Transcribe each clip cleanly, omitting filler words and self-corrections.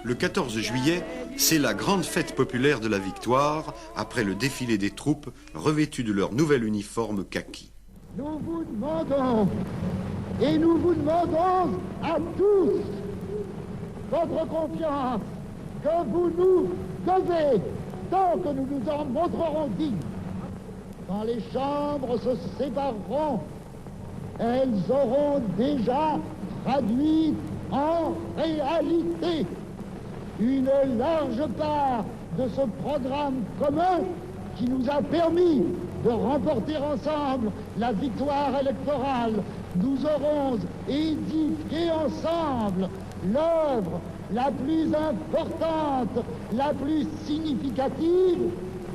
Le 14 juillet, c'est la grande fête populaire de la victoire, après le défilé des troupes revêtues de leur nouvel uniforme kaki. Nous vous demandons, et nous vous demandons à tous, votre confiance que vous nous devez, tant que nous nous en montrerons dignes. Quand les chambres se sépareront, elles auront déjà traduit en réalité une large part de ce programme commun qui nous a permis de remporter ensemble la victoire électorale. Nous aurons édifié ensemble l'œuvre la plus importante, la plus significative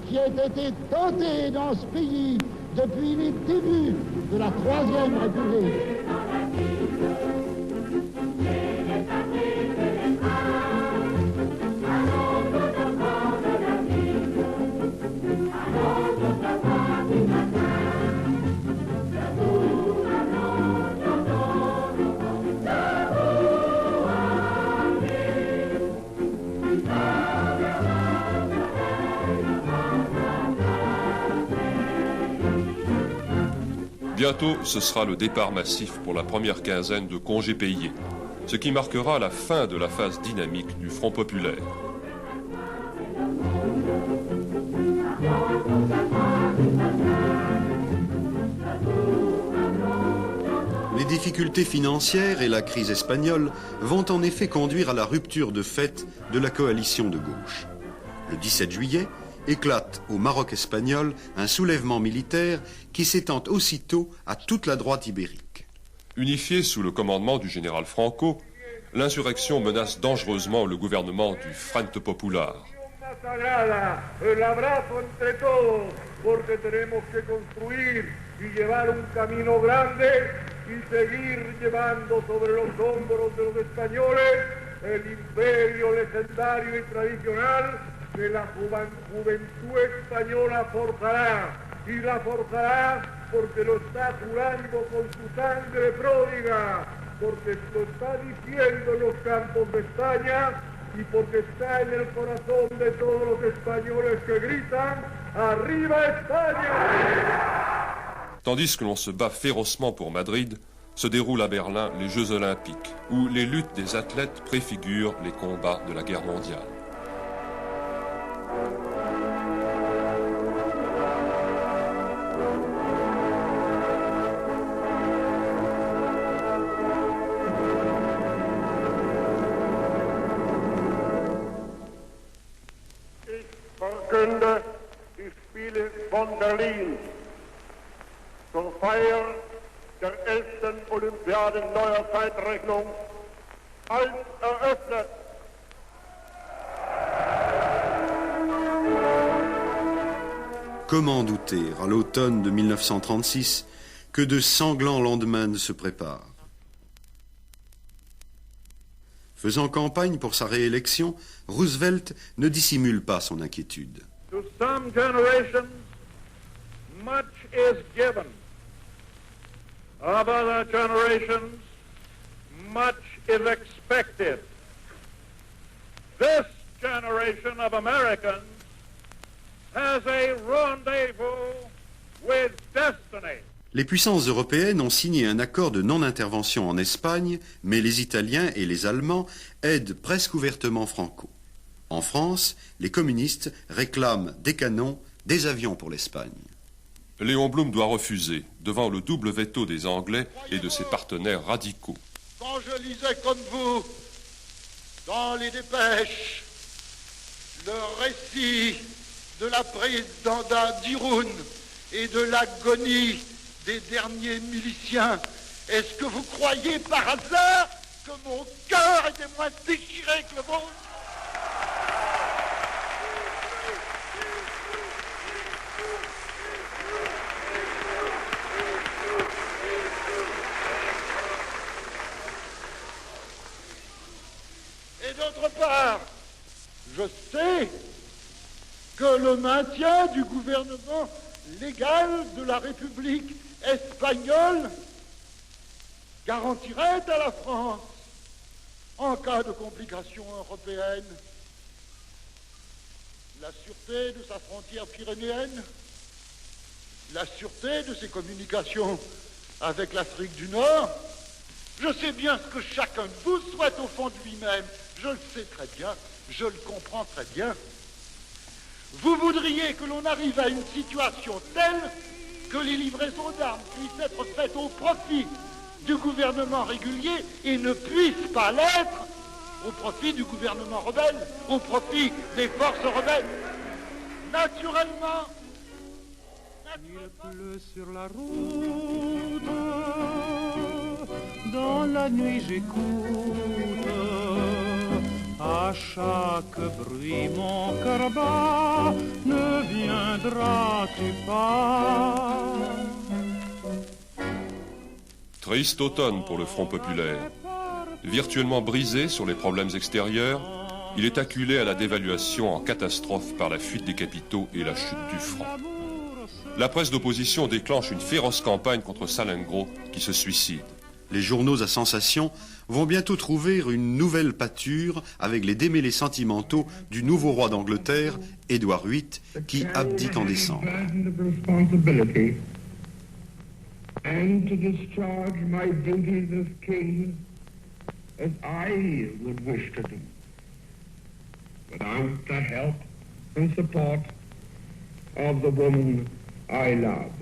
qui ait été tentée dans ce pays depuis les débuts de la Troisième République. Bientôt, ce sera le départ massif pour la première quinzaine de congés payés, ce qui marquera la fin de la phase dynamique du Front populaire. Les difficultés financières et la crise espagnole vont en effet conduire à la rupture de fait de la coalition de gauche. Le 17 juillet, éclate au Maroc espagnol un soulèvement militaire qui s'étend aussitôt à toute la droite ibérique. Unifiée sous le commandement du général Franco, l'insurrection menace dangereusement le gouvernement du Frente Popular. Que la juventud española forjará, y la forjará porque lo está jurando con su sangre pródiga, porque lo está diciendo en los campos de España y porque está en el corazón de todos los españoles que gritan ¡Arriba España! Tandis que l'on se bat férocement pour Madrid, se déroulent à Berlin les Jeux Olympiques, où les luttes des athlètes préfigurent les combats de la guerre mondiale. Verkünde die Spiele von Berlin zur Feier der 11. Olympiade neuer Zeitrechnung als eröffnet. Comment douter, à l'automne de 1936, que de sanglants lendemains se préparent? Faisant campagne pour sa réélection, Roosevelt ne dissimule pas son inquiétude. To some generations, much is given. Of other generations, much is expected. This generation of Americans has a rendezvous with destiny. Les puissances européennes ont signé un accord de non-intervention en Espagne, mais les Italiens et les Allemands aident presque ouvertement Franco. En France, les communistes réclament des canons, des avions pour l'Espagne. Léon Blum doit refuser, devant le double veto des Anglais et de ses partenaires radicaux. Quand je lisais comme vous, dans les dépêches, le récit de la prise d'Irun et de l'agonie des derniers miliciens, est-ce que vous croyez par hasard que mon cœur était moins déchiré que le vôtre? Et d'autre part, je sais que le maintien du gouvernement légal de la République espagnole garantirait à la France en cas de complications européennes, la sûreté de sa frontière pyrénéenne, la sûreté de ses communications avec l'Afrique du Nord. Je sais bien ce que chacun de vous souhaite au fond de lui-même. Je le sais très bien, je le comprends très bien. Vous voudriez que l'on arrive à une situation telle que les livraisons d'armes puissent être faites au profit du gouvernement régulier et ne puissent pas l'être au profit du gouvernement rebelle, au profit des forces rebelles. Naturellement, il pleut sur la route, dans la nuit j'écoute, à chaque bruit mon cœur bat, ne viendras-tu pas? Triste automne pour le Front populaire. Virtuellement brisé sur les problèmes extérieurs, il est acculé à la dévaluation en catastrophe par la fuite des capitaux et la chute du franc. La presse d'opposition déclenche une féroce campagne contre Salengro qui se suicide. Les journaux à sensation vont bientôt trouver une nouvelle pâture avec les démêlés sentimentaux du nouveau roi d'Angleterre, Édouard VIII, qui abdique en décembre. And to discharge my duties as king as I would wish to do, without the help and support of the woman I love.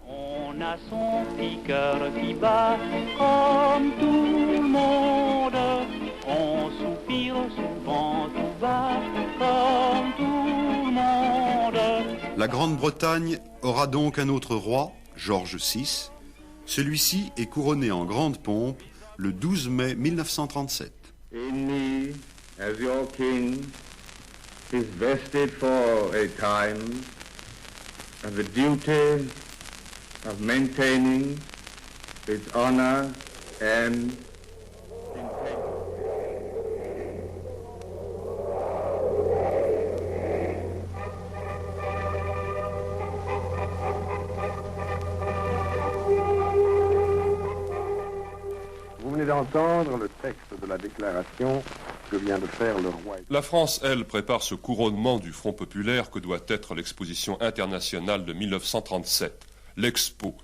On a son petit cœur qui bat comme tout le monde. On soupire souvent tout bas comme tout le monde. La Grande-Bretagne aura donc un autre roi, George VI. Celui-ci est couronné en grande pompe le 12 mai 1937. In me, as your king, is vested for a time of the duty of maintaining its honor and Vous venez d'entendre le texte de la déclaration que vient de faire le roi. La France, elle, prépare ce couronnement du Front populaire que doit être l'exposition internationale de 1937, l'Expo,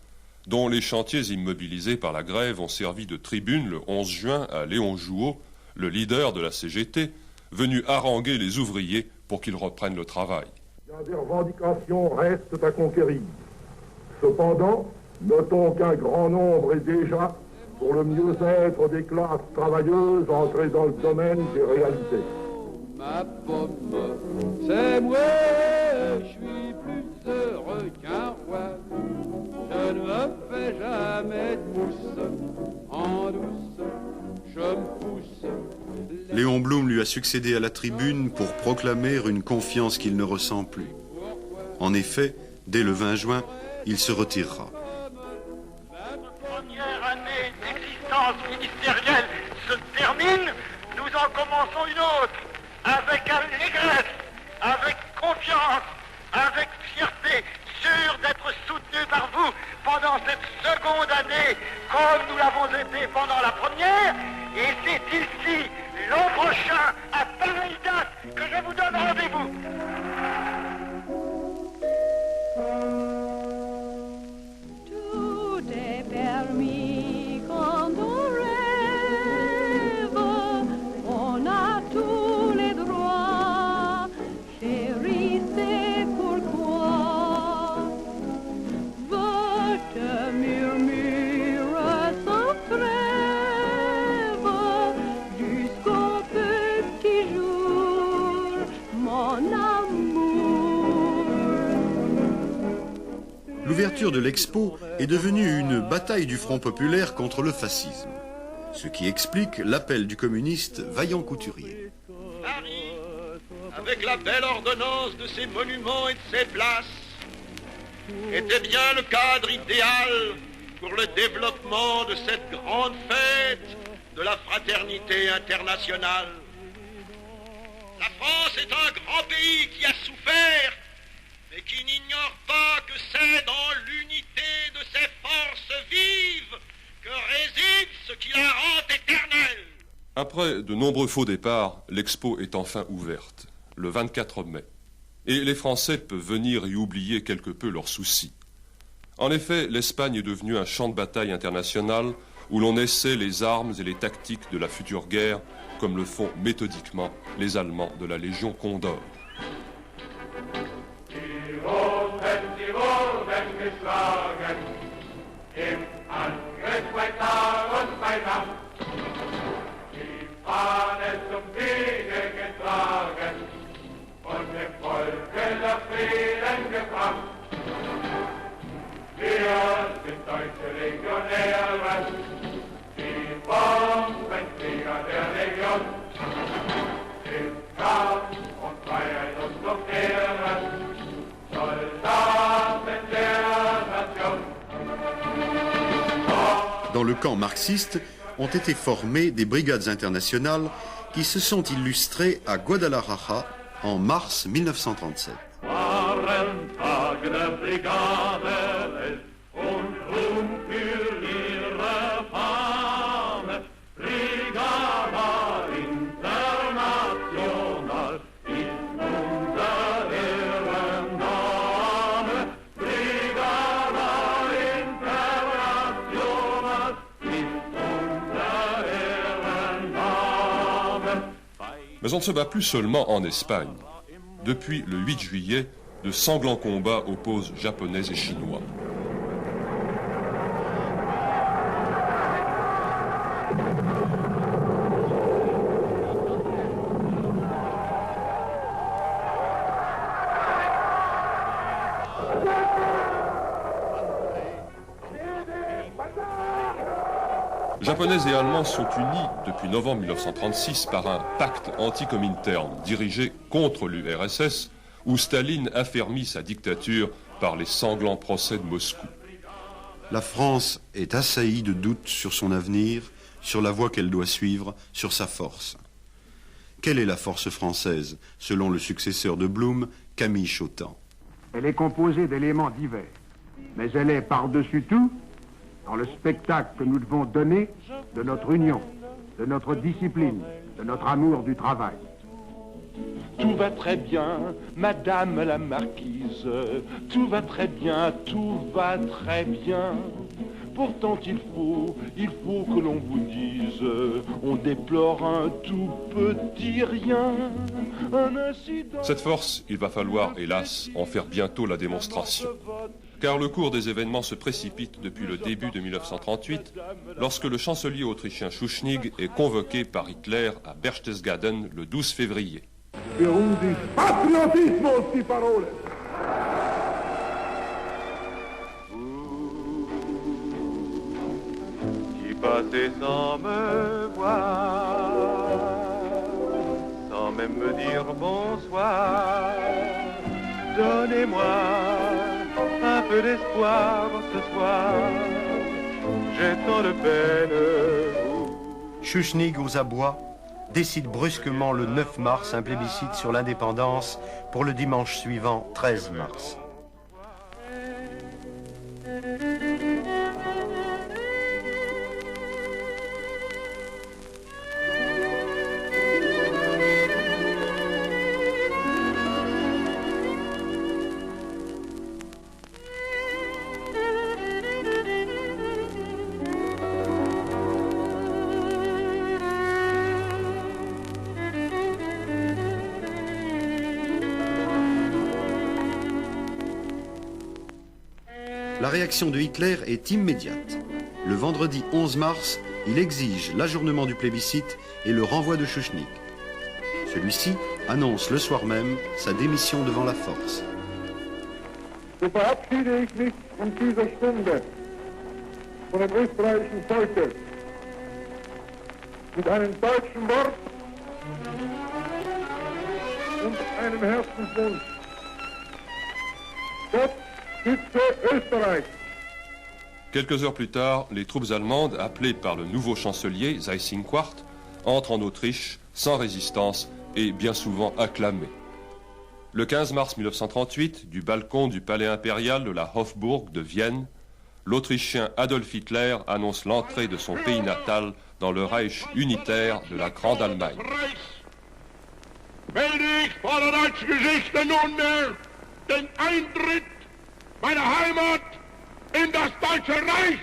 dont les chantiers immobilisés par la grève ont servi de tribune le 11 juin à Léon Jouot, le leader de la CGT, venu haranguer les ouvriers pour qu'ils reprennent le travail. Bien des revendications restent à conquérir. Cependant, notons qu'un grand nombre est déjà pour le mieux-être des classes travailleuses entrées dans le domaine des réalités. Ma pomme, c'est moi, je suis plus heureux qu'un roi. Je ne me fais jamais de mousse, en douce, je me pousse. Léon Blum lui a succédé à la tribune pour proclamer une confiance qu'il ne ressent plus. En effet, dès le 20 juin, il se retirera. Première année d'existence ministérielle se termine, nous en commençons une autre, avec allégresse, avec confiance, avec fierté, sûr d'être soutenu par vous pendant cette seconde année, comme nous l'avons été pendant la première, et c'est ici, l'an prochain, à pareille date, que je vous donne rendez-vous. Tout est permis quand on rêve, on a tous les droits, chérie, c'est pourquoi votre murmure sans trêve jusqu'au petit jour, mon amour. L'ouverture de l'Expo est devenue une bataille du Front populaire contre le fascisme, ce qui explique l'appel du communiste Vaillant Couturier. Paris, avec la belle ordonnance de ses monuments et de ses places, était bien le cadre idéal pour le développement de cette grande fête de la fraternité internationale. La France est un grand pays qui a souffert, mais qui n'ignore pas que c'est dans l'unité de ses forces vives que réside ce qui la rend éternelle. Après de nombreux faux départs, l'expo est enfin ouverte, le 24 mai. Et les Français peuvent venir y oublier quelque peu leurs soucis. En effet, l'Espagne est devenue un champ de bataille international où l'on essaie les armes et les tactiques de la future guerre, comme le font méthodiquement les Allemands de la Légion Condor. Dans le camp marxiste ont été formées des brigades internationales qui se sont illustrées à Guadalajara en mars 1937. Mais on ne se bat plus seulement en Espagne. Depuis le 8 juillet, de sanglants combats opposent Japonais et Chinois. Japonais et Allemands sont unis depuis novembre 1936 par un pacte anti-Comintern dirigé contre l'URSS où Staline affermit sa dictature par les sanglants procès de Moscou. La France est assaillie de doutes sur son avenir, sur la voie qu'elle doit suivre, sur sa force. Quelle est la force française, selon le successeur de Blum, Camille Chautemps? Elle est composée d'éléments divers, mais elle est par-dessus tout dans le spectacle que nous devons donner de notre union, de notre discipline, de notre amour du travail. Tout va très bien, madame la marquise, tout va très bien, tout va très bien. Pourtant il faut que l'on vous dise, on déplore un tout petit rien, un incident... Cette force, il va falloir, hélas, en faire bientôt la démonstration. Car le cours des événements se précipite depuis le début de 1938, lorsque le chancelier autrichien Schuschnigg est convoqué par Hitler à Berchtesgaden le 12 février. Qui passez sans me voir, sans même me dire bonsoir, donnez-moi un peu d'espoir ce soir, j'ai tant de peine. Schuschnigg aux abois décide brusquement le 9 mars un plébiscite sur l'indépendance pour le dimanche suivant, 13 mars. La réaction de Hitler est immédiate. Le vendredi 11 mars, il exige l'ajournement du plébiscite et le renvoi de Schuschnigg. Celui-ci annonce le soir même sa démission devant la force. So verabschiede ich mich in dieser Stunde von dem österreichischen Volke mit einem deutschen Wort und einem Herzenswunsch. Gott schütze Österreich. Quelques heures plus tard, les troupes allemandes, appelées par le nouveau chancelier, Seyss-Inquart, entrent en Autriche sans résistance et bien souvent acclamées. Le 15 mars 1938, du balcon du palais impérial de la Hofburg de Vienne, l'Autrichien Adolf Hitler annonce l'entrée de son pays natal dans le Reich unitaire de la Grande Allemagne. Melde ich vor der deutschen Geschichte nunmehr den Eintritt meiner Heimat in das Deutsche Reich.